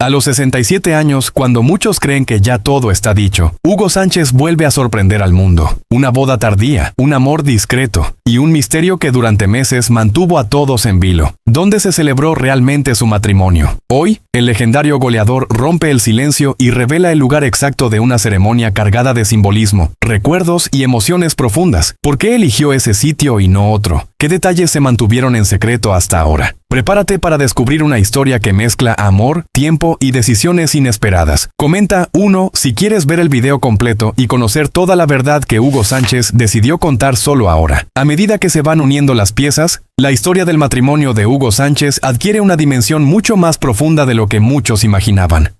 A los 67 años, cuando muchos creen que ya todo está dicho, Hugo Sánchez vuelve a sorprender al mundo. Una boda tardía, un amor discreto y un misterio que durante meses mantuvo a todos en vilo. ¿Dónde se celebró realmente su matrimonio? Hoy, el legendario goleador rompe el silencio y revela el lugar exacto de una ceremonia cargada de simbolismo, recuerdos y emociones profundas. ¿Por qué eligió ese sitio y no otro? ¿Qué detalles se mantuvieron en secreto hasta ahora? Prepárate para descubrir una historia que mezcla amor, tiempo y decisiones inesperadas. Comenta 1 si quieres ver el video completo y conocer toda la verdad que Hugo Sánchez decidió contar solo ahora. A medida que se van uniendo las piezas, la historia del matrimonio de Hugo Sánchez adquiere una dimensión mucho más profunda de lo que muchos imaginaban.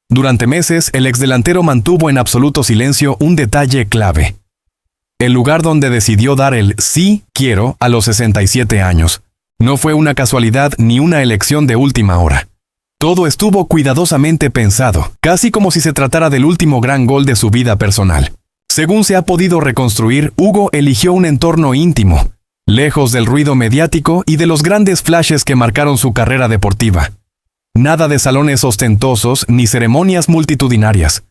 Durante meses, el exdelantero mantuvo en absoluto silencio un detalle clave: el lugar donde decidió dar el sí quiero a los 67 años. No fue una casualidad ni una elección de última hora. Todo estuvo cuidadosamente pensado, casi como si se tratara del último gran gol de su vida personal. Según se ha podido reconstruir, Hugo eligió un entorno íntimo, lejos del ruido mediático y de los grandes flashes que marcaron su carrera deportiva. Nada de salones ostentosos ni ceremonias multitudinarias.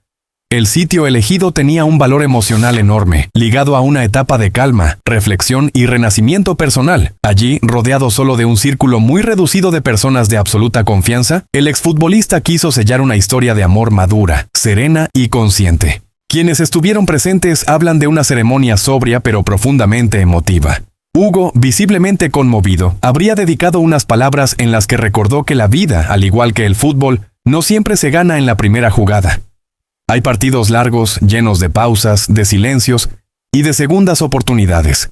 El sitio elegido tenía un valor emocional enorme, ligado a una etapa de calma, reflexión y renacimiento personal. Allí, rodeado solo de un círculo muy reducido de personas de absoluta confianza, el exfutbolista quiso sellar una historia de amor madura, serena y consciente. Quienes estuvieron presentes hablan de una ceremonia sobria pero profundamente emotiva. Hugo, visiblemente conmovido, habría dedicado unas palabras en las que recordó que la vida, al igual que el fútbol, no siempre se gana en la primera jugada. Hay partidos largos, llenos de pausas, de silencios y de segundas oportunidades.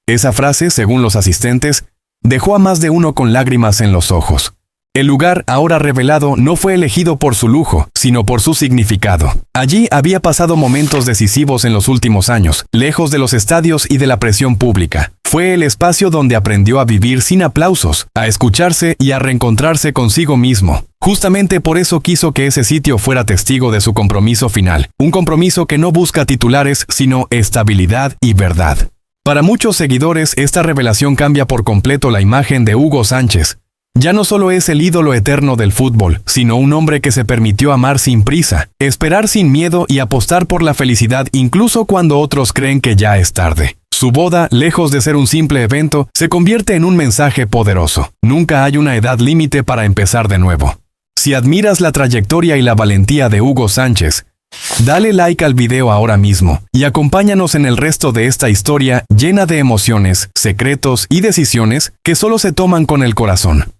Esa frase, según los asistentes, dejó a más de uno con lágrimas en los ojos. El lugar, ahora revelado, no fue elegido por su lujo, sino por su significado. Allí había pasado momentos decisivos en los últimos años, lejos de los estadios y de la presión pública. Fue el espacio donde aprendió a vivir sin aplausos, a escucharse y a reencontrarse consigo mismo. Justamente por eso quiso que ese sitio fuera testigo de su compromiso final, un compromiso que no busca titulares, sino estabilidad y verdad. Para muchos seguidores, esta revelación cambia por completo la imagen de Hugo Sánchez. Ya no solo es el ídolo eterno del fútbol, sino un hombre que se permitió amar sin prisa, esperar sin miedo y apostar por la felicidad incluso cuando otros creen que ya es tarde. Su boda, lejos de ser un simple evento, se convierte en un mensaje poderoso. Nunca hay una edad límite para empezar de nuevo. Si admiras la trayectoria y la valentía de Hugo Sánchez, dale like al video ahora mismo y acompáñanos en el resto de esta historia llena de emociones, secretos y decisiones que solo se toman con el corazón.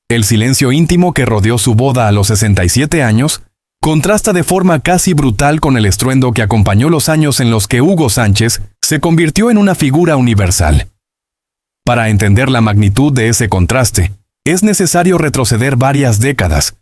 El silencio íntimo que rodeó su boda a los 67 años contrasta de forma casi brutal con el estruendo que acompañó los años en los que Hugo Sánchez se convirtió en una figura universal. Para entender la magnitud de ese contraste, es necesario retroceder varias décadas,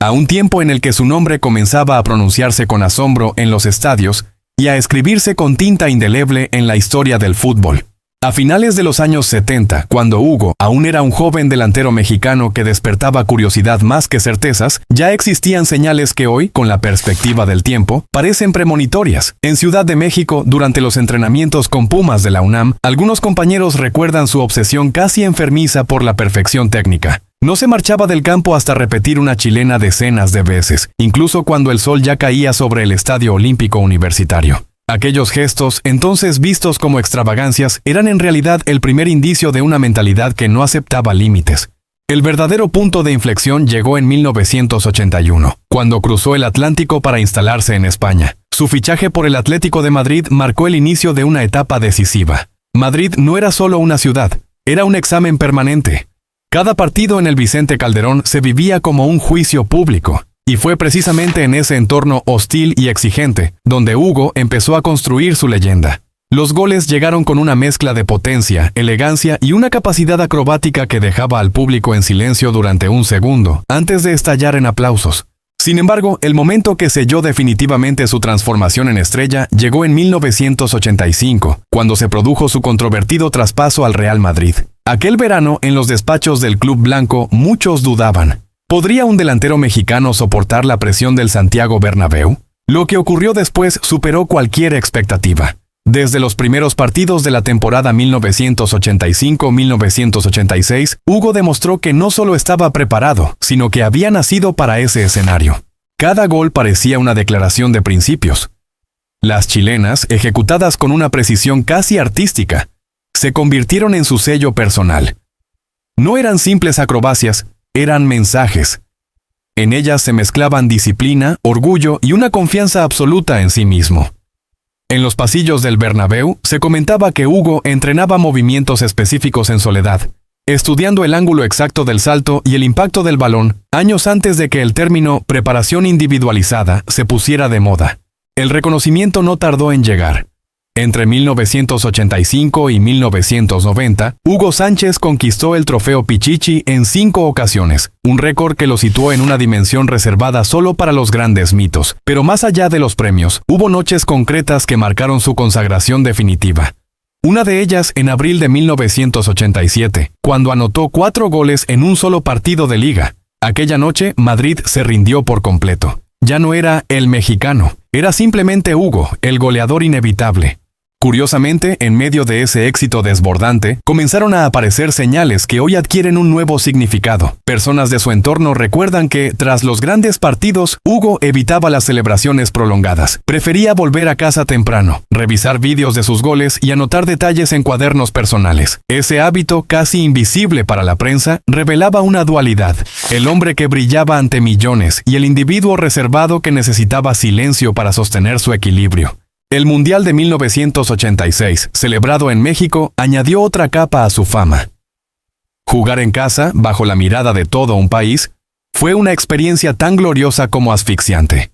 a un tiempo en el que su nombre comenzaba a pronunciarse con asombro en los estadios y a escribirse con tinta indeleble en la historia del fútbol. A finales de los años 70, cuando Hugo aún era un joven delantero mexicano que despertaba curiosidad más que certezas, ya existían señales que hoy, con la perspectiva del tiempo, parecen premonitorias. En Ciudad de México, durante los entrenamientos con Pumas de la UNAM, algunos compañeros recuerdan su obsesión casi enfermiza por la perfección técnica. No se marchaba del campo hasta repetir una chilena decenas de veces, incluso cuando el sol ya caía sobre el Estadio Olímpico Universitario. Aquellos gestos, entonces vistos como extravagancias, eran en realidad el primer indicio de una mentalidad que no aceptaba límites. El verdadero punto de inflexión llegó en 1981, cuando cruzó el Atlántico para instalarse en España. Su fichaje por el Atlético de Madrid marcó el inicio de una etapa decisiva. Madrid no era solo una ciudad, era un examen permanente. Cada partido en el Vicente Calderón se vivía como un juicio público. Y fue precisamente en ese entorno hostil y exigente donde Hugo empezó a construir su leyenda. Los goles llegaron con una mezcla de potencia, elegancia y una capacidad acrobática que dejaba al público en silencio durante un segundo, antes de estallar en aplausos. Sin embargo, el momento que selló definitivamente su transformación en estrella llegó en 1985, cuando se produjo su controvertido traspaso al Real Madrid. Aquel verano, en los despachos del club blanco, muchos dudaban. ¿Podría un delantero mexicano soportar la presión del Santiago Bernabéu? Lo que ocurrió después superó cualquier expectativa. Desde los primeros partidos de la temporada 1985-1986, Hugo demostró que no solo estaba preparado, sino que había nacido para ese escenario. Cada gol parecía una declaración de principios. Las chilenas, ejecutadas con una precisión casi artística, se convirtieron en su sello personal. No eran simples acrobacias, eran mensajes. En ellas se mezclaban disciplina, orgullo y una confianza absoluta en sí mismo. En los pasillos del Bernabéu se comentaba que Hugo entrenaba movimientos específicos en soledad, estudiando el ángulo exacto del salto y el impacto del balón, años antes de que el término preparación individualizada se pusiera de moda. El reconocimiento no tardó en llegar. Entre 1985 y 1990, Hugo Sánchez conquistó el trofeo Pichichi en 5 ocasiones, un récord que lo situó en una dimensión reservada solo para los grandes mitos. Pero más allá de los premios, hubo noches concretas que marcaron su consagración definitiva. Una de ellas en abril de 1987, cuando anotó 4 goles en un solo partido de liga. Aquella noche, Madrid se rindió por completo. Ya no era el mexicano, era simplemente Hugo, el goleador inevitable. Curiosamente, en medio de ese éxito desbordante, comenzaron a aparecer señales que hoy adquieren un nuevo significado. Personas de su entorno recuerdan que, tras los grandes partidos, Hugo evitaba las celebraciones prolongadas. Prefería volver a casa temprano, revisar vídeos de sus goles y anotar detalles en cuadernos personales. Ese hábito, casi invisible para la prensa, revelaba una dualidad: el hombre que brillaba ante millones y el individuo reservado que necesitaba silencio para sostener su equilibrio. El Mundial de 1986, celebrado en México, añadió otra capa a su fama. Jugar en casa, bajo la mirada de todo un país, fue una experiencia tan gloriosa como asfixiante.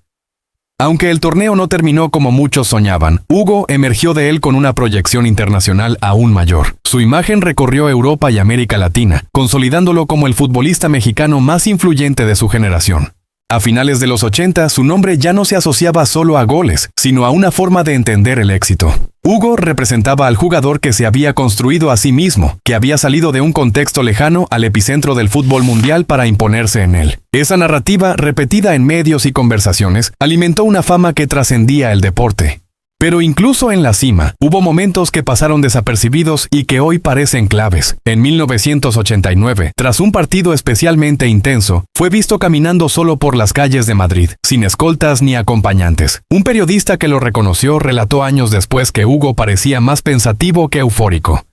Aunque el torneo no terminó como muchos soñaban, Hugo emergió de él con una proyección internacional aún mayor. Su imagen recorrió Europa y América Latina, consolidándolo como el futbolista mexicano más influyente de su generación. A finales de los 80, su nombre ya no se asociaba solo a goles, sino a una forma de entender el éxito. Hugo representaba al jugador que se había construido a sí mismo, que había salido de un contexto lejano al epicentro del fútbol mundial para imponerse en él. Esa narrativa, repetida en medios y conversaciones, alimentó una fama que trascendía el deporte. Pero incluso en la cima, hubo momentos que pasaron desapercibidos y que hoy parecen claves. En 1989, tras un partido especialmente intenso, fue visto caminando solo por las calles de Madrid, sin escoltas ni acompañantes. Un periodista que lo reconoció relató años después que Hugo parecía más pensativo que eufórico.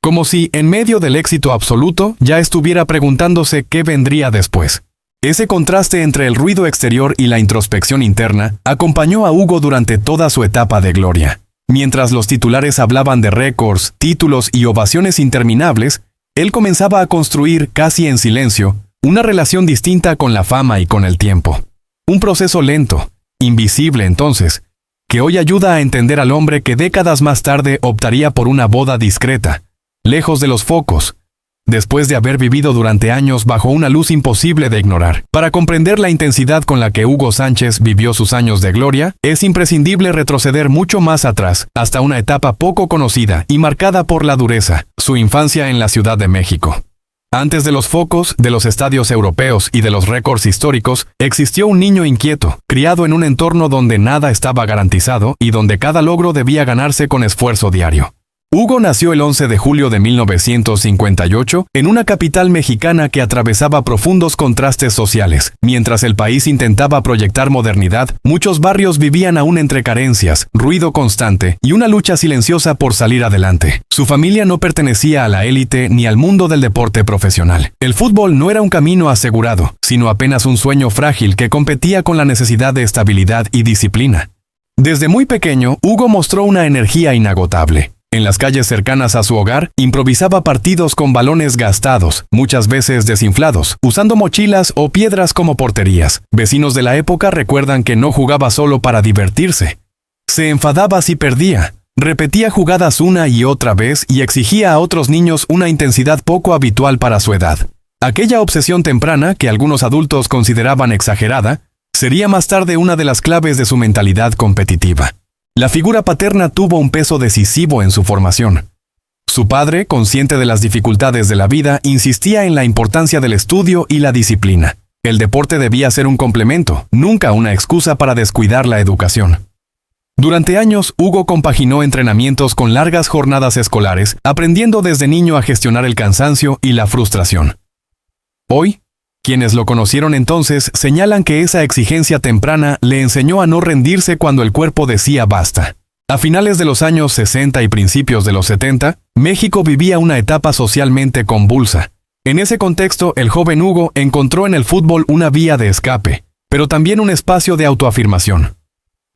Como si, en medio del éxito absoluto, ya estuviera preguntándose qué vendría después. Ese contraste entre el ruido exterior y la introspección interna acompañó a Hugo durante toda su etapa de gloria. Mientras los titulares hablaban de récords, títulos y ovaciones interminables, él comenzaba a construir, casi en silencio, una relación distinta con la fama y con el tiempo. Un proceso lento, invisible entonces, que hoy ayuda a entender al hombre que décadas más tarde optaría por una boda discreta, lejos de los focos, después de haber vivido durante años bajo una luz imposible de ignorar. Para comprender la intensidad con la que Hugo Sánchez vivió sus años de gloria, es imprescindible retroceder mucho más atrás, hasta una etapa poco conocida y marcada por la dureza: su infancia en la Ciudad de México. Antes de los focos, de los estadios europeos y de los récords históricos, existió un niño inquieto, criado en un entorno donde nada estaba garantizado y donde cada logro debía ganarse con esfuerzo diario. Hugo nació el 11 de julio de 1958 en una capital mexicana que atravesaba profundos contrastes sociales. Mientras el país intentaba proyectar modernidad, muchos barrios vivían aún entre carencias, ruido constante y una lucha silenciosa por salir adelante. Su familia no pertenecía a la élite ni al mundo del deporte profesional. El fútbol no era un camino asegurado, sino apenas un sueño frágil que competía con la necesidad de estabilidad y disciplina. Desde muy pequeño, Hugo mostró una energía inagotable. En las calles cercanas a su hogar, improvisaba partidos con balones gastados, muchas veces desinflados, usando mochilas o piedras como porterías. Vecinos de la época recuerdan que no jugaba solo para divertirse. Se enfadaba si perdía, repetía jugadas una y otra vez y exigía a otros niños una intensidad poco habitual para su edad. Aquella obsesión temprana, que algunos adultos consideraban exagerada, sería más tarde una de las claves de su mentalidad competitiva. La figura paterna tuvo un peso decisivo en su formación. Su padre, consciente de las dificultades de la vida, insistía en la importancia del estudio y la disciplina. El deporte debía ser un complemento, nunca una excusa para descuidar la educación. Durante años, Hugo compaginó entrenamientos con largas jornadas escolares, aprendiendo desde niño a gestionar el cansancio y la frustración. Hoy, quienes lo conocieron entonces señalan que esa exigencia temprana le enseñó a no rendirse cuando el cuerpo decía basta. A finales de los años 60 y principios de los 70, México vivía una etapa socialmente convulsa. En ese contexto, el joven Hugo encontró en el fútbol una vía de escape, pero también un espacio de autoafirmación.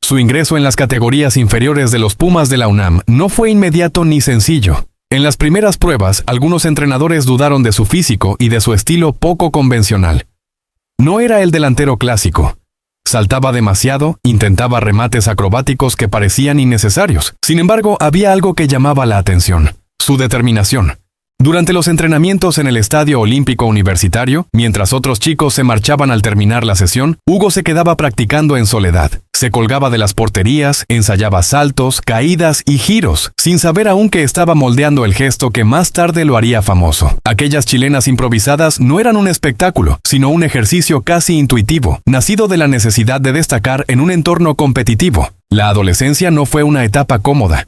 Su ingreso en las categorías inferiores de los Pumas de la UNAM no fue inmediato ni sencillo. En las primeras pruebas, algunos entrenadores dudaron de su físico y de su estilo poco convencional. No era el delantero clásico. Saltaba demasiado, intentaba remates acrobáticos que parecían innecesarios. Sin embargo, había algo que llamaba la atención: su determinación. Durante los entrenamientos en el Estadio Olímpico Universitario, mientras otros chicos se marchaban al terminar la sesión, Hugo se quedaba practicando en soledad. Se colgaba de las porterías, ensayaba saltos, caídas y giros, sin saber aún que estaba moldeando el gesto que más tarde lo haría famoso. Aquellas chilenas improvisadas no eran un espectáculo, sino un ejercicio casi intuitivo, nacido de la necesidad de destacar en un entorno competitivo. La adolescencia no fue una etapa cómoda.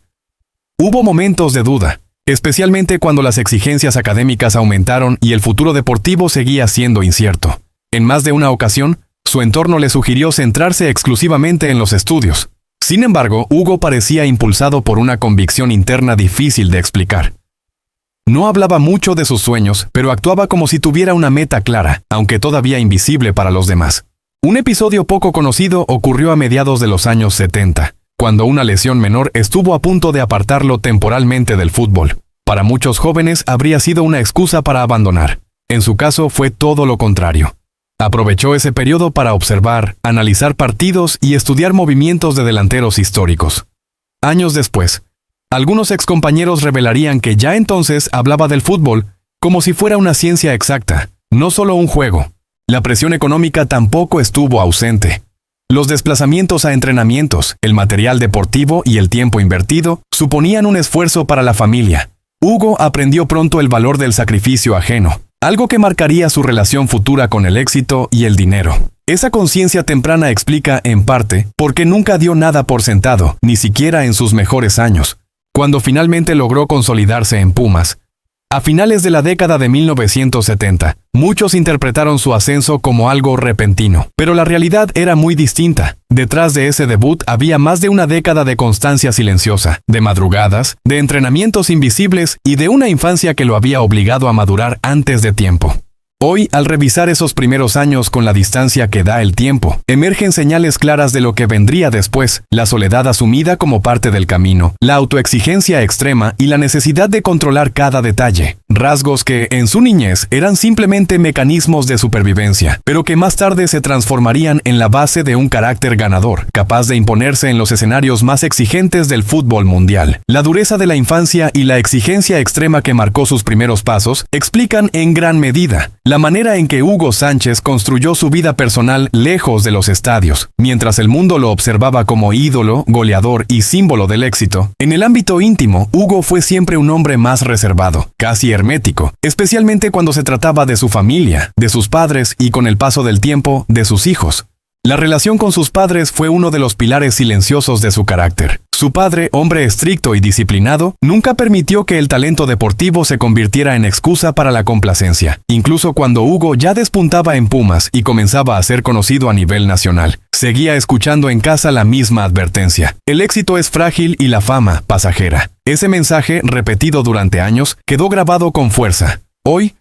Hubo momentos de duda, especialmente cuando las exigencias académicas aumentaron y el futuro deportivo seguía siendo incierto. En más de una ocasión, su entorno le sugirió centrarse exclusivamente en los estudios. Sin embargo, Hugo parecía impulsado por una convicción interna difícil de explicar. No hablaba mucho de sus sueños, pero actuaba como si tuviera una meta clara, aunque todavía invisible para los demás. Un episodio poco conocido ocurrió a mediados de los años 70. Cuando una lesión menor estuvo a punto de apartarlo temporalmente del fútbol. Para muchos jóvenes habría sido una excusa para abandonar. En su caso fue todo lo contrario. Aprovechó ese periodo para observar, analizar partidos y estudiar movimientos de delanteros históricos. Años después, algunos excompañeros revelarían que ya entonces hablaba del fútbol como si fuera una ciencia exacta, no solo un juego. La presión económica tampoco estuvo ausente. Los desplazamientos a entrenamientos, el material deportivo y el tiempo invertido suponían un esfuerzo para la familia. Hugo aprendió pronto el valor del sacrificio ajeno, algo que marcaría su relación futura con el éxito y el dinero. Esa conciencia temprana explica, en parte, por qué nunca dio nada por sentado, ni siquiera en sus mejores años. Cuando finalmente logró consolidarse en Pumas, a finales de la década de 1970, muchos interpretaron su ascenso como algo repentino, pero la realidad era muy distinta. Detrás de ese debut había más de una década de constancia silenciosa, de madrugadas, de entrenamientos invisibles y de una infancia que lo había obligado a madurar antes de tiempo. Hoy, al revisar esos primeros años con la distancia que da el tiempo, emergen señales claras de lo que vendría después: la soledad asumida como parte del camino, la autoexigencia extrema y la necesidad de controlar cada detalle. Rasgos que, en su niñez, eran simplemente mecanismos de supervivencia, pero que más tarde se transformarían en la base de un carácter ganador, capaz de imponerse en los escenarios más exigentes del fútbol mundial. La dureza de la infancia y la exigencia extrema que marcó sus primeros pasos explican en gran medida la manera en que Hugo Sánchez construyó su vida personal lejos de los estadios. Mientras el mundo lo observaba como ídolo, goleador y símbolo del éxito, en el ámbito íntimo, Hugo fue siempre un hombre más reservado, casi hermético, especialmente cuando se trataba de su familia, de sus padres y, con el paso del tiempo, de sus hijos. La relación con sus padres fue uno de los pilares silenciosos de su carácter. Su padre, hombre estricto y disciplinado, nunca permitió que el talento deportivo se convirtiera en excusa para la complacencia. Incluso cuando Hugo ya despuntaba en Pumas y comenzaba a ser conocido a nivel nacional, seguía escuchando en casa la misma advertencia: el éxito es frágil y la fama pasajera. Ese mensaje, repetido durante años, quedó grabado con fuerza. Hoy,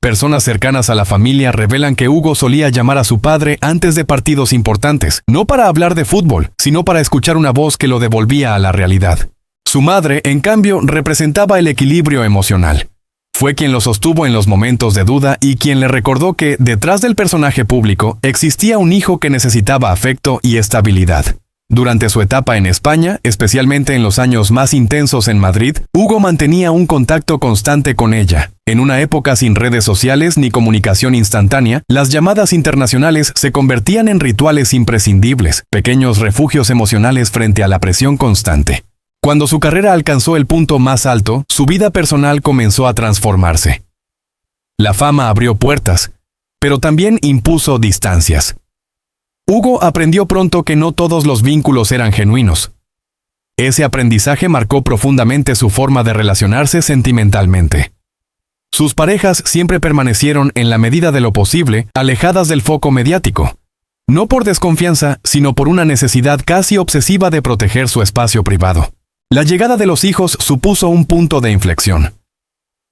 personas cercanas a la familia revelan que Hugo solía llamar a su padre antes de partidos importantes, no para hablar de fútbol, sino para escuchar una voz que lo devolvía a la realidad. Su madre, en cambio, representaba el equilibrio emocional. Fue quien lo sostuvo en los momentos de duda y quien le recordó que, detrás del personaje público, existía un hijo que necesitaba afecto y estabilidad. Durante su etapa en España, especialmente en los años más intensos en Madrid, Hugo mantenía un contacto constante con ella. En una época sin redes sociales ni comunicación instantánea, las llamadas internacionales se convertían en rituales imprescindibles, pequeños refugios emocionales frente a la presión constante. Cuando su carrera alcanzó el punto más alto, su vida personal comenzó a transformarse. La fama abrió puertas, pero también impuso distancias. Hugo aprendió pronto que no todos los vínculos eran genuinos. Ese aprendizaje marcó profundamente su forma de relacionarse sentimentalmente. Sus parejas siempre permanecieron, en la medida de lo posible, alejadas del foco mediático. No por desconfianza, sino por una necesidad casi obsesiva de proteger su espacio privado. La llegada de los hijos supuso un punto de inflexión.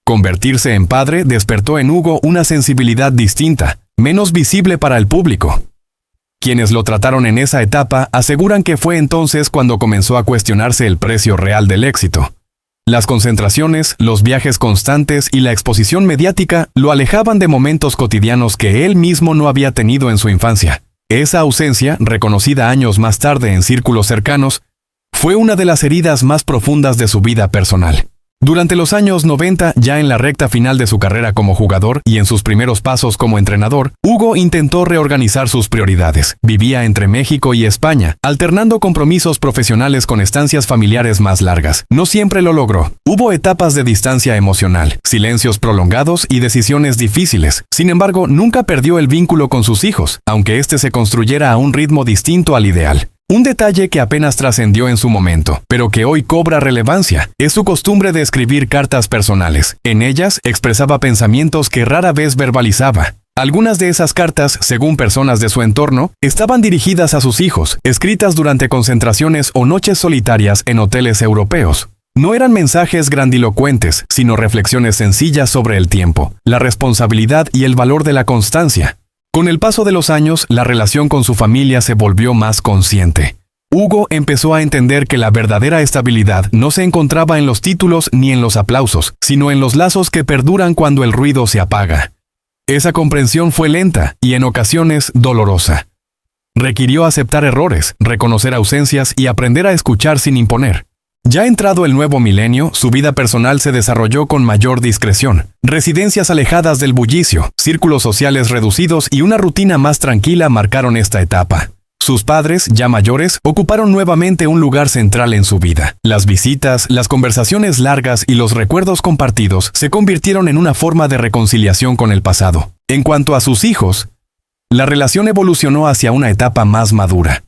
Convertirse en padre despertó en Hugo una sensibilidad distinta, menos visible para el público. Quienes lo trataron en esa etapa aseguran que fue entonces cuando comenzó a cuestionarse el precio real del éxito. Las concentraciones, los viajes constantes y la exposición mediática lo alejaban de momentos cotidianos que él mismo no había tenido en su infancia. Esa ausencia, reconocida años más tarde en círculos cercanos, fue una de las heridas más profundas de su vida personal. Durante los años 90, ya en la recta final de su carrera como jugador y en sus primeros pasos como entrenador, Hugo intentó reorganizar sus prioridades. Vivía entre México y España, alternando compromisos profesionales con estancias familiares más largas. No siempre lo logró. Hubo etapas de distancia emocional, silencios prolongados y decisiones difíciles. Sin embargo, nunca perdió el vínculo con sus hijos, aunque éste se construyera a un ritmo distinto al ideal. Un detalle que apenas trascendió en su momento, pero que hoy cobra relevancia, es su costumbre de escribir cartas personales. En ellas expresaba pensamientos que rara vez verbalizaba. Algunas de esas cartas, según personas de su entorno, estaban dirigidas a sus hijos, escritas durante concentraciones o noches solitarias en hoteles europeos. No eran mensajes grandilocuentes, sino reflexiones sencillas sobre el tiempo, la responsabilidad y el valor de la constancia. Con el paso de los años, la relación con su familia se volvió más consciente. Hugo empezó a entender que la verdadera estabilidad no se encontraba en los títulos ni en los aplausos, sino en los lazos que perduran cuando el ruido se apaga. Esa comprensión fue lenta y en ocasiones dolorosa. Requirió aceptar errores, reconocer ausencias y aprender a escuchar sin imponer. Ya entrado el nuevo milenio, su vida personal se desarrolló con mayor discreción. Residencias alejadas del bullicio, círculos sociales reducidos y una rutina más tranquila marcaron esta etapa. Sus padres, ya mayores, ocuparon nuevamente un lugar central en su vida. Las visitas, las conversaciones largas y los recuerdos compartidos se convirtieron en una forma de reconciliación con el pasado. En cuanto a sus hijos, la relación evolucionó hacia una etapa más madura.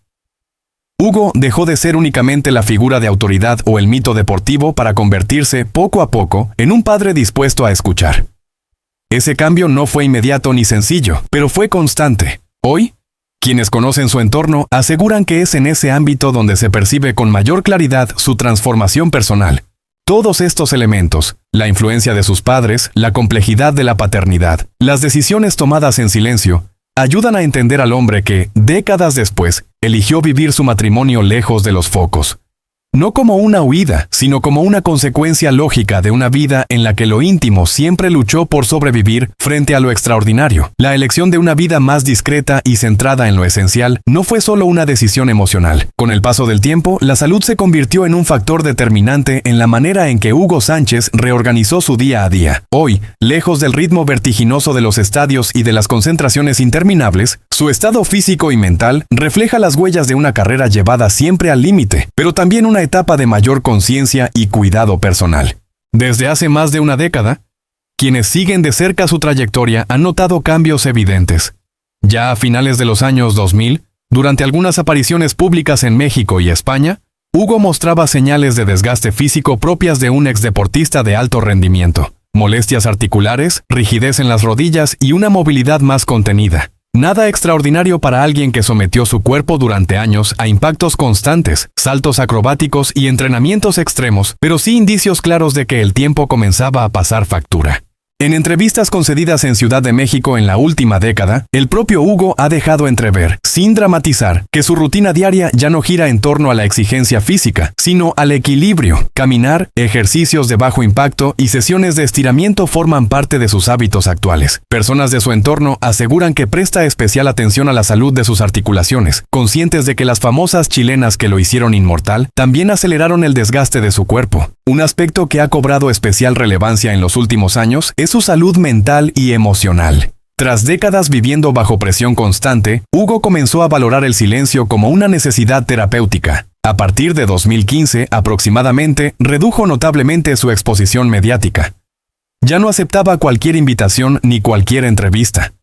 Hugo dejó de ser únicamente la figura de autoridad o el mito deportivo para convertirse, poco a poco, en un padre dispuesto a escuchar. Ese cambio no fue inmediato ni sencillo, pero fue constante. Hoy, quienes conocen su entorno aseguran que es en ese ámbito donde se percibe con mayor claridad su transformación personal. Todos estos elementos, la influencia de sus padres, la complejidad de la paternidad, las decisiones tomadas en silencio, ayudan a entender al hombre que, décadas después, eligió vivir su matrimonio lejos de los focos. No como una huida, sino como una consecuencia lógica de una vida en la que lo íntimo siempre luchó por sobrevivir frente a lo extraordinario. La elección de una vida más discreta y centrada en lo esencial no fue solo una decisión emocional. Con el paso del tiempo, la salud se convirtió en un factor determinante en la manera en que Hugo Sánchez reorganizó su día a día. Hoy, lejos del ritmo vertiginoso de los estadios y de las concentraciones interminables, su estado físico y mental refleja las huellas de una carrera llevada siempre al límite, pero también una etapa de mayor conciencia y cuidado personal. Desde hace más de una década, quienes siguen de cerca su trayectoria han notado cambios evidentes. Ya a finales de los años 2000, durante algunas apariciones públicas en México y España, Hugo mostraba señales de desgaste físico propias de un exdeportista de alto rendimiento, molestias articulares, rigidez en las rodillas y una movilidad más contenida. Nada extraordinario para alguien que sometió su cuerpo durante años a impactos constantes, saltos acrobáticos y entrenamientos extremos, pero sí indicios claros de que el tiempo comenzaba a pasar factura. En entrevistas concedidas en Ciudad de México en la última década, el propio Hugo ha dejado entrever, sin dramatizar, que su rutina diaria ya no gira en torno a la exigencia física, sino al equilibrio. Caminar, ejercicios de bajo impacto y sesiones de estiramiento forman parte de sus hábitos actuales. Personas de su entorno aseguran que presta especial atención a la salud de sus articulaciones, conscientes de que las famosas chilenas que lo hicieron inmortal también aceleraron el desgaste de su cuerpo. Un aspecto que ha cobrado especial relevancia en los últimos años es su salud mental y emocional. Tras décadas viviendo bajo presión constante, Hugo comenzó a valorar el silencio como una necesidad terapéutica. A partir de 2015, aproximadamente, redujo notablemente su exposición mediática. Ya no aceptaba cualquier invitación ni cualquier entrevista.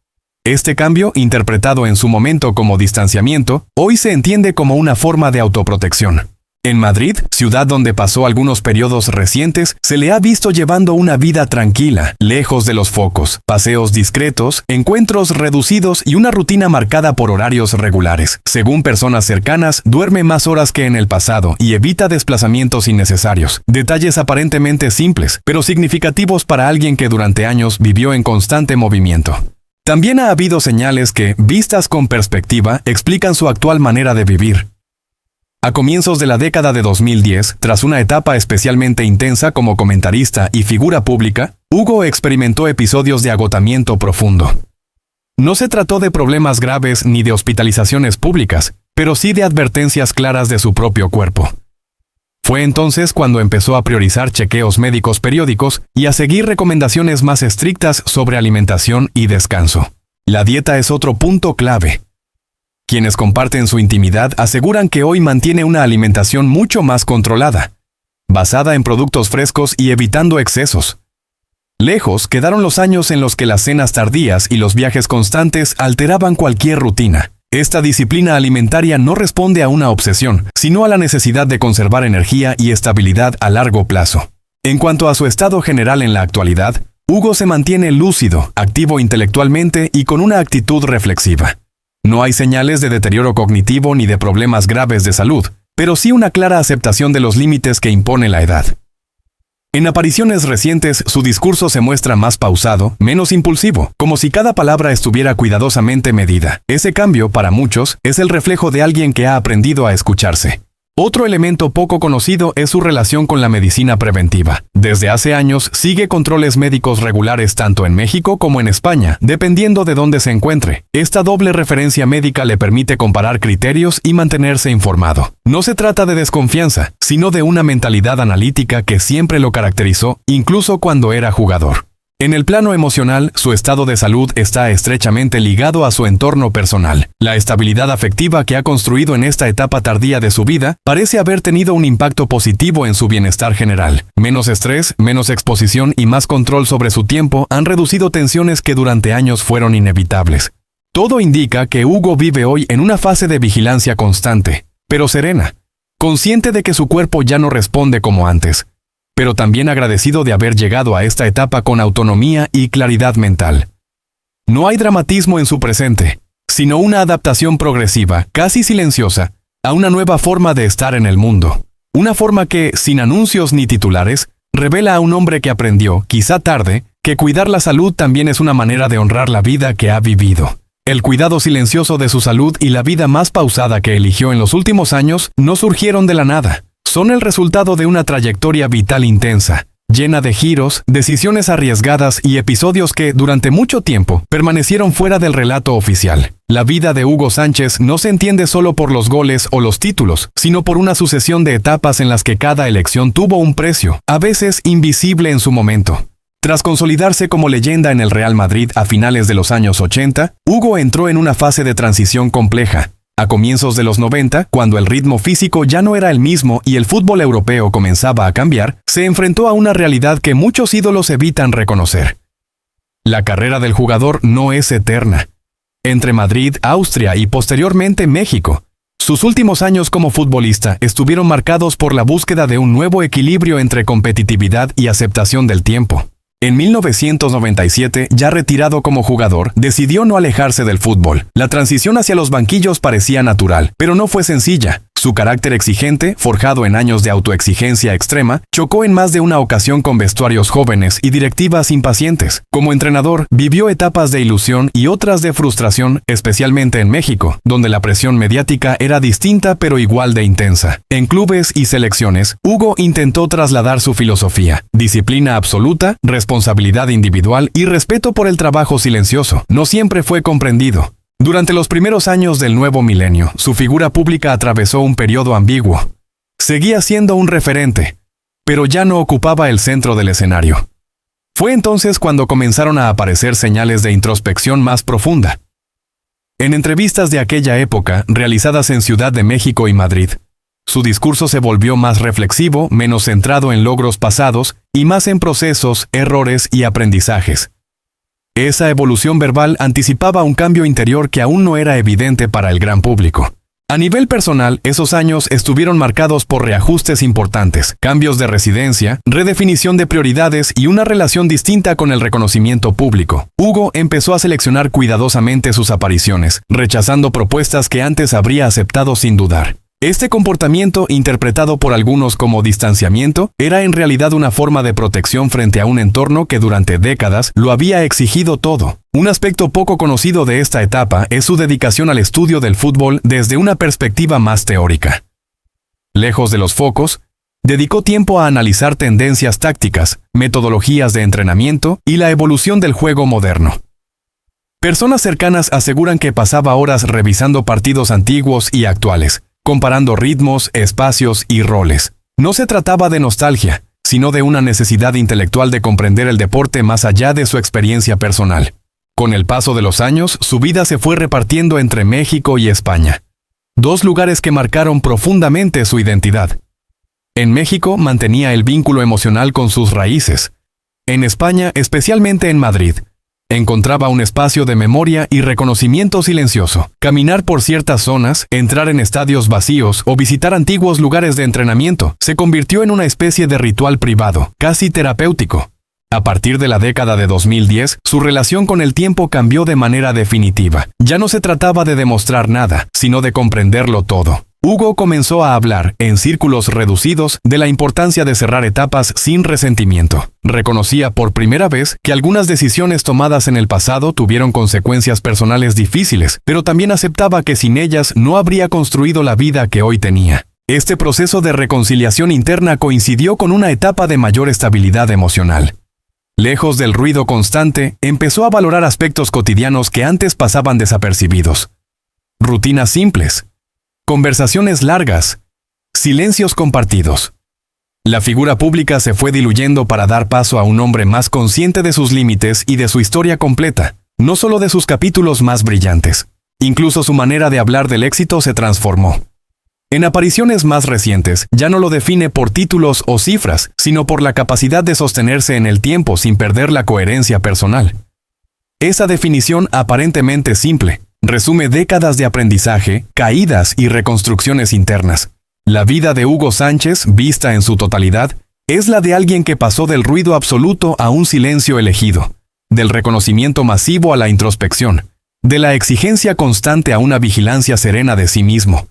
Este cambio, interpretado en su momento como distanciamiento, hoy se entiende como una forma de autoprotección. En Madrid, ciudad donde pasó algunos periodos recientes, se le ha visto llevando una vida tranquila, lejos de los focos, paseos discretos, encuentros reducidos y una rutina marcada por horarios regulares. Según personas cercanas, duerme más horas que en el pasado y evita desplazamientos innecesarios. Detalles aparentemente simples, pero significativos para alguien que durante años vivió en constante movimiento. También ha habido señales que, vistas con perspectiva, explican su actual manera de vivir. A comienzos de la década de 2010, tras una etapa especialmente intensa como comentarista y figura pública, Hugo experimentó episodios de agotamiento profundo. No se trató de problemas graves ni de hospitalizaciones públicas, pero sí de advertencias claras de su propio cuerpo. Fue entonces cuando empezó a priorizar chequeos médicos periódicos y a seguir recomendaciones más estrictas sobre alimentación y descanso. La dieta es otro punto clave. Quienes comparten su intimidad aseguran que hoy mantiene una alimentación mucho más controlada, basada en productos frescos y evitando excesos. Lejos quedaron los años en los que las cenas tardías y los viajes constantes alteraban cualquier rutina. Esta disciplina alimentaria no responde a una obsesión, sino a la necesidad de conservar energía y estabilidad a largo plazo. En cuanto a su estado general en la actualidad, Hugo se mantiene lúcido, activo intelectualmente y con una actitud reflexiva. No hay señales de deterioro cognitivo ni de problemas graves de salud, pero sí una clara aceptación de los límites que impone la edad. En apariciones recientes, su discurso se muestra más pausado, menos impulsivo, como si cada palabra estuviera cuidadosamente medida. Ese cambio, para muchos, es el reflejo de alguien que ha aprendido a escucharse. Otro elemento poco conocido es su relación con la medicina preventiva. Desde hace años sigue controles médicos regulares tanto en México como en España, dependiendo de dónde se encuentre. Esta doble referencia médica le permite comparar criterios y mantenerse informado. No se trata de desconfianza, sino de una mentalidad analítica que siempre lo caracterizó, incluso cuando era jugador. En el plano emocional, su estado de salud está estrechamente ligado a su entorno personal. La estabilidad afectiva que ha construido en esta etapa tardía de su vida parece haber tenido un impacto positivo en su bienestar general. Menos estrés, menos exposición y más control sobre su tiempo han reducido tensiones que durante años fueron inevitables. Todo indica que Hugo vive hoy en una fase de vigilancia constante, pero serena, consciente de que su cuerpo ya no responde como antes, pero también agradecido de haber llegado a esta etapa con autonomía y claridad mental. No hay dramatismo en su presente, sino una adaptación progresiva, casi silenciosa, a una nueva forma de estar en el mundo. Una forma que, sin anuncios ni titulares, revela a un hombre que aprendió, quizá tarde, que cuidar la salud también es una manera de honrar la vida que ha vivido. El cuidado silencioso de su salud y la vida más pausada que eligió en los últimos años no surgieron de la nada. Son el resultado de una trayectoria vital intensa, llena de giros, decisiones arriesgadas y episodios que, durante mucho tiempo, permanecieron fuera del relato oficial. La vida de Hugo Sánchez no se entiende solo por los goles o los títulos, sino por una sucesión de etapas en las que cada elección tuvo un precio, a veces invisible en su momento. Tras consolidarse como leyenda en el Real Madrid a finales de los años 80, Hugo entró en una fase de transición compleja. A comienzos de los 90, cuando el ritmo físico ya no era el mismo y el fútbol europeo comenzaba a cambiar, se enfrentó a una realidad que muchos ídolos evitan reconocer. La carrera del jugador no es eterna. Entre Madrid, Austria y posteriormente México, sus últimos años como futbolista estuvieron marcados por la búsqueda de un nuevo equilibrio entre competitividad y aceptación del tiempo. En 1997, ya retirado como jugador, decidió no alejarse del fútbol. La transición hacia los banquillos parecía natural, pero no fue sencilla. Su carácter exigente, forjado en años de autoexigencia extrema, chocó en más de una ocasión con vestuarios jóvenes y directivas impacientes. Como entrenador, vivió etapas de ilusión y otras de frustración, especialmente en México, donde la presión mediática era distinta pero igual de intensa. En clubes y selecciones, Hugo intentó trasladar su filosofía: disciplina absoluta, responsabilidad individual y respeto por el trabajo silencioso. No siempre fue comprendido. Durante los primeros años del nuevo milenio, su figura pública atravesó un periodo ambiguo. Seguía siendo un referente, pero ya no ocupaba el centro del escenario. Fue entonces cuando comenzaron a aparecer señales de introspección más profunda. En entrevistas de aquella época, realizadas en Ciudad de México y Madrid, su discurso se volvió más reflexivo, menos centrado en logros pasados y más en procesos, errores y aprendizajes. Esa evolución verbal anticipaba un cambio interior que aún no era evidente para el gran público. A nivel personal, esos años estuvieron marcados por reajustes importantes, cambios de residencia, redefinición de prioridades y una relación distinta con el reconocimiento público. Hugo empezó a seleccionar cuidadosamente sus apariciones, rechazando propuestas que antes habría aceptado sin dudar. Este comportamiento, interpretado por algunos como distanciamiento, era en realidad una forma de protección frente a un entorno que durante décadas lo había exigido todo. Un aspecto poco conocido de esta etapa es su dedicación al estudio del fútbol desde una perspectiva más teórica. Lejos de los focos, dedicó tiempo a analizar tendencias tácticas, metodologías de entrenamiento y la evolución del juego moderno. Personas cercanas aseguran que pasaba horas revisando partidos antiguos y actuales, comparando ritmos, espacios y roles. No se trataba de nostalgia, sino de una necesidad intelectual de comprender el deporte más allá de su experiencia personal. Con el paso de los años, su vida se fue repartiendo entre México y España, dos lugares que marcaron profundamente su identidad. En México mantenía el vínculo emocional con sus raíces. En España, especialmente en Madrid, encontraba un espacio de memoria y reconocimiento silencioso. Caminar por ciertas zonas, entrar en estadios vacíos o visitar antiguos lugares de entrenamiento se convirtió en una especie de ritual privado, casi terapéutico. A partir de la década de 2010, su relación con el tiempo cambió de manera definitiva. Ya no se trataba de demostrar nada, sino de comprenderlo todo. Hugo comenzó a hablar, en círculos reducidos, de la importancia de cerrar etapas sin resentimiento. Reconocía por primera vez que algunas decisiones tomadas en el pasado tuvieron consecuencias personales difíciles, pero también aceptaba que sin ellas no habría construido la vida que hoy tenía. Este proceso de reconciliación interna coincidió con una etapa de mayor estabilidad emocional. Lejos del ruido constante, empezó a valorar aspectos cotidianos que antes pasaban desapercibidos. Rutinas simples, conversaciones largas, silencios compartidos. La figura pública se fue diluyendo para dar paso a un hombre más consciente de sus límites y de su historia completa, no solo de sus capítulos más brillantes. Incluso su manera de hablar del éxito se transformó. En apariciones más recientes, ya no lo define por títulos o cifras, sino por la capacidad de sostenerse en el tiempo sin perder la coherencia personal. Esa definición aparentemente simple resume décadas de aprendizaje, caídas y reconstrucciones internas. La vida de Hugo Sánchez, vista en su totalidad, es la de alguien que pasó del ruido absoluto a un silencio elegido, del reconocimiento masivo a la introspección, de la exigencia constante a una vigilancia serena de sí mismo.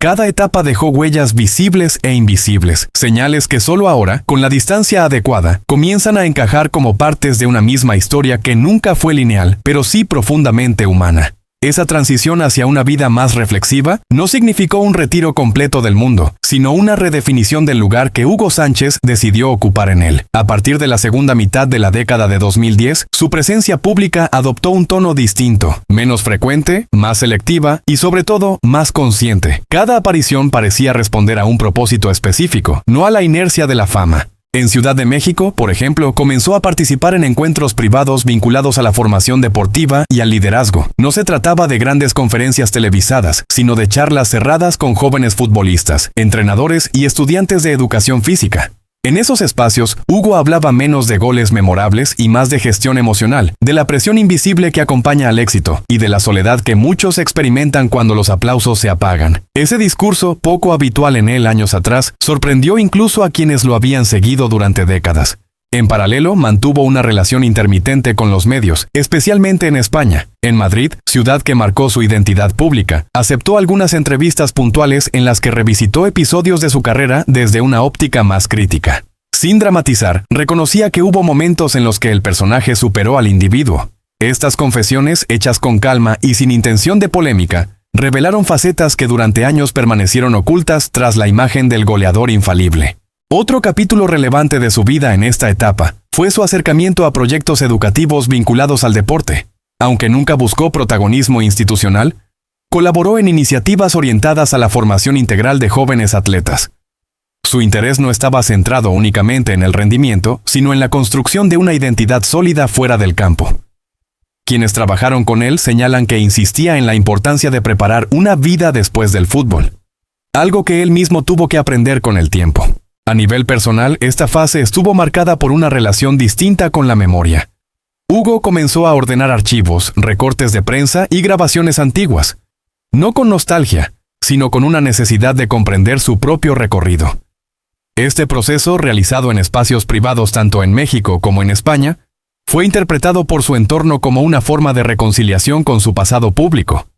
Cada etapa dejó huellas visibles e invisibles, señales que solo ahora, con la distancia adecuada, comienzan a encajar como partes de una misma historia que nunca fue lineal, pero sí profundamente humana. Esa transición hacia una vida más reflexiva no significó un retiro completo del mundo, sino una redefinición del lugar que Hugo Sánchez decidió ocupar en él. A partir de la segunda mitad de la década de 2010, su presencia pública adoptó un tono distinto, menos frecuente, más selectiva y sobre todo más consciente. Cada aparición parecía responder a un propósito específico, no a la inercia de la fama. En Ciudad de México, por ejemplo, comenzó a participar en encuentros privados vinculados a la formación deportiva y al liderazgo. No se trataba de grandes conferencias televisadas, sino de charlas cerradas con jóvenes futbolistas, entrenadores y estudiantes de educación física. En esos espacios, Hugo hablaba menos de goles memorables y más de gestión emocional, de la presión invisible que acompaña al éxito y de la soledad que muchos experimentan cuando los aplausos se apagan. Ese discurso, poco habitual en él años atrás, sorprendió incluso a quienes lo habían seguido durante décadas. En paralelo, mantuvo una relación intermitente con los medios, especialmente en España. En Madrid, ciudad que marcó su identidad pública, aceptó algunas entrevistas puntuales en las que revisitó episodios de su carrera desde una óptica más crítica. Sin dramatizar, reconocía que hubo momentos en los que el personaje superó al individuo. Estas confesiones, hechas con calma y sin intención de polémica, revelaron facetas que durante años permanecieron ocultas tras la imagen del goleador infalible. Otro capítulo relevante de su vida en esta etapa fue su acercamiento a proyectos educativos vinculados al deporte. Aunque nunca buscó protagonismo institucional, colaboró en iniciativas orientadas a la formación integral de jóvenes atletas. Su interés no estaba centrado únicamente en el rendimiento, sino en la construcción de una identidad sólida fuera del campo. Quienes trabajaron con él señalan que insistía en la importancia de preparar una vida después del fútbol, algo que él mismo tuvo que aprender con el tiempo. A nivel personal, esta fase estuvo marcada por una relación distinta con la memoria. Hugo comenzó a ordenar archivos, recortes de prensa y grabaciones antiguas. No con nostalgia, sino con una necesidad de comprender su propio recorrido. Este proceso, realizado en espacios privados tanto en México como en España, fue interpretado por su entorno como una forma de reconciliación con su pasado público.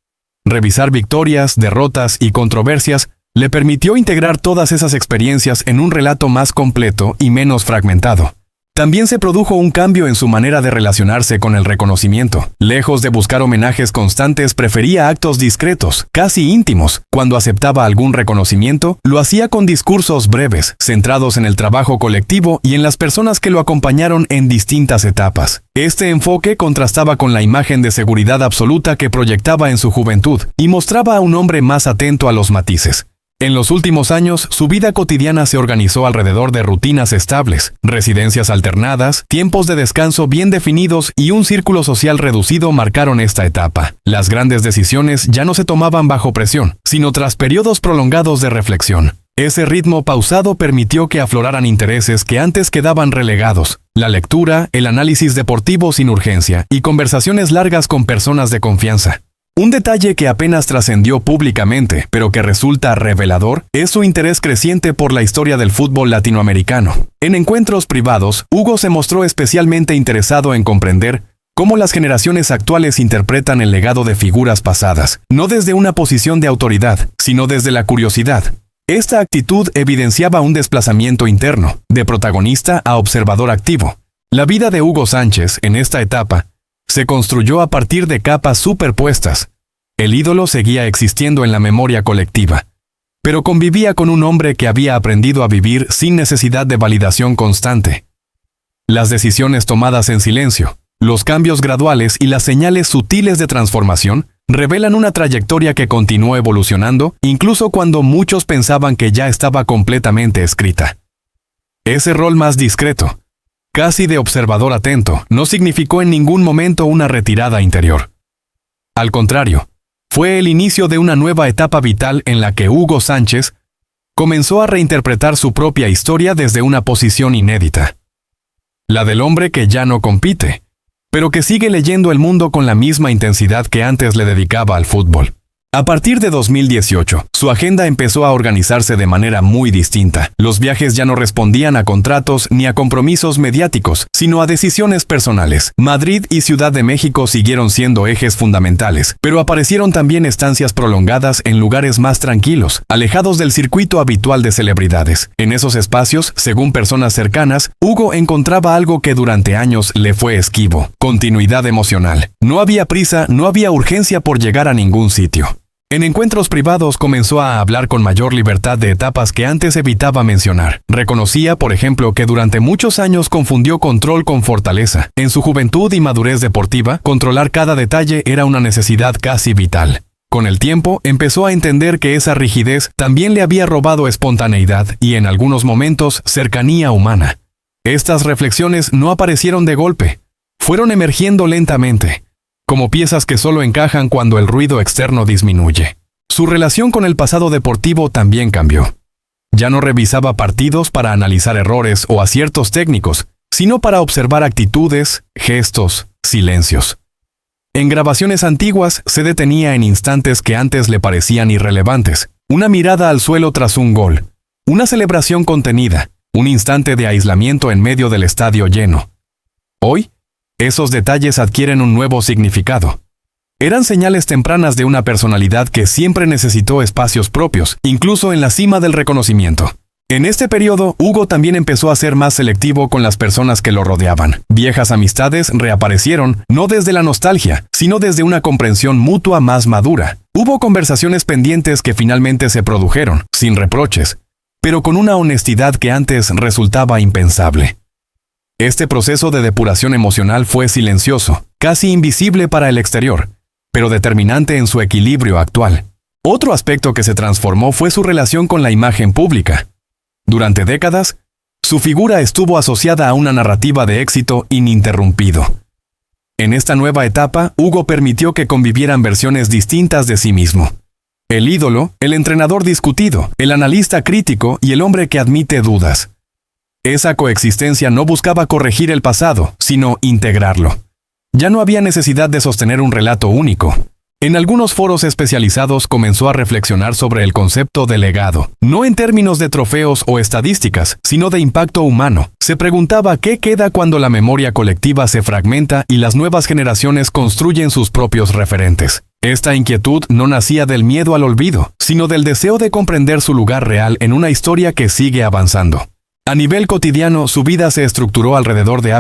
Revisar victorias, derrotas y controversias le permitió integrar todas esas experiencias en un relato más completo y menos fragmentado. También se produjo un cambio en su manera de relacionarse con el reconocimiento. Lejos de buscar homenajes constantes, prefería actos discretos, casi íntimos. Cuando aceptaba algún reconocimiento, lo hacía con discursos breves, centrados en el trabajo colectivo y en las personas que lo acompañaron en distintas etapas. Este enfoque contrastaba con la imagen de seguridad absoluta que proyectaba en su juventud y mostraba a un hombre más atento a los matices. En los últimos años, su vida cotidiana se organizó alrededor de rutinas estables, residencias alternadas, tiempos de descanso bien definidos y un círculo social reducido marcaron esta etapa. Las grandes decisiones ya no se tomaban bajo presión, sino tras periodos prolongados de reflexión. Ese ritmo pausado permitió que afloraran intereses que antes quedaban relegados: la lectura, el análisis deportivo sin urgencia y conversaciones largas con personas de confianza. Un detalle que apenas trascendió públicamente, pero que resulta revelador, es su interés creciente por la historia del fútbol latinoamericano. En encuentros privados, Hugo se mostró especialmente interesado en comprender cómo las generaciones actuales interpretan el legado de figuras pasadas, no desde una posición de autoridad, sino desde la curiosidad. Esta actitud evidenciaba un desplazamiento interno, de protagonista a observador activo. La vida de Hugo Sánchez, en esta etapa, se construyó a partir de capas superpuestas. El ídolo seguía existiendo en la memoria colectiva, pero convivía con un hombre que había aprendido a vivir sin necesidad de validación constante. Las decisiones tomadas en silencio, los cambios graduales y las señales sutiles de transformación revelan una trayectoria que continuó evolucionando, incluso cuando muchos pensaban que ya estaba completamente escrita. Ese rol más discreto, casi de observador atento, no significó en ningún momento una retirada interior. Al contrario, fue el inicio de una nueva etapa vital en la que Hugo Sánchez comenzó a reinterpretar su propia historia desde una posición inédita. La del hombre que ya no compite, pero que sigue leyendo el mundo con la misma intensidad que antes le dedicaba al fútbol. A partir de 2018, su agenda empezó a organizarse de manera muy distinta. Los viajes ya no respondían a contratos ni a compromisos mediáticos, sino a decisiones personales. Madrid y Ciudad de México siguieron siendo ejes fundamentales, pero aparecieron también estancias prolongadas en lugares más tranquilos, alejados del circuito habitual de celebridades. En esos espacios, según personas cercanas, Hugo encontraba algo que durante años le fue esquivo: continuidad emocional. No había prisa, no había urgencia por llegar a ningún sitio. En encuentros privados comenzó a hablar con mayor libertad de etapas que antes evitaba mencionar. Reconocía, por ejemplo, que durante muchos años confundió control con fortaleza. En su juventud y madurez deportiva, controlar cada detalle era una necesidad casi vital. Con el tiempo, empezó a entender que esa rigidez también le había robado espontaneidad y, en algunos momentos, cercanía humana. Estas reflexiones no aparecieron de golpe. Fueron emergiendo lentamente, como piezas que solo encajan cuando el ruido externo disminuye. Su relación con el pasado deportivo también cambió. Ya no revisaba partidos para analizar errores o aciertos técnicos, sino para observar actitudes, gestos, silencios. En grabaciones antiguas se detenía en instantes que antes le parecían irrelevantes: una mirada al suelo tras un gol, una celebración contenida, un instante de aislamiento en medio del estadio lleno. Hoy, esos detalles adquieren un nuevo significado. Eran señales tempranas de una personalidad que siempre necesitó espacios propios, incluso en la cima del reconocimiento. En este periodo, Hugo también empezó a ser más selectivo con las personas que lo rodeaban. Viejas amistades reaparecieron, no desde la nostalgia, sino desde una comprensión mutua más madura. Hubo conversaciones pendientes que finalmente se produjeron, sin reproches, pero con una honestidad que antes resultaba impensable. Este proceso de depuración emocional fue silencioso, casi invisible para el exterior, pero determinante en su equilibrio actual. Otro aspecto que se transformó fue su relación con la imagen pública. Durante décadas, su figura estuvo asociada a una narrativa de éxito ininterrumpido. En esta nueva etapa, Hugo permitió que convivieran versiones distintas de sí mismo. El ídolo, el entrenador discutido, el analista crítico y el hombre que admite dudas. Esa coexistencia no buscaba corregir el pasado, sino integrarlo. Ya no había necesidad de sostener un relato único. En algunos foros especializados comenzó a reflexionar sobre el concepto de legado, no en términos de trofeos o estadísticas, sino de impacto humano. Se preguntaba qué queda cuando la memoria colectiva se fragmenta y las nuevas generaciones construyen sus propios referentes. Esta inquietud no nacía del miedo al olvido, sino del deseo de comprender su lugar real en una historia que sigue avanzando. A nivel cotidiano, su vida se estructuró alrededor de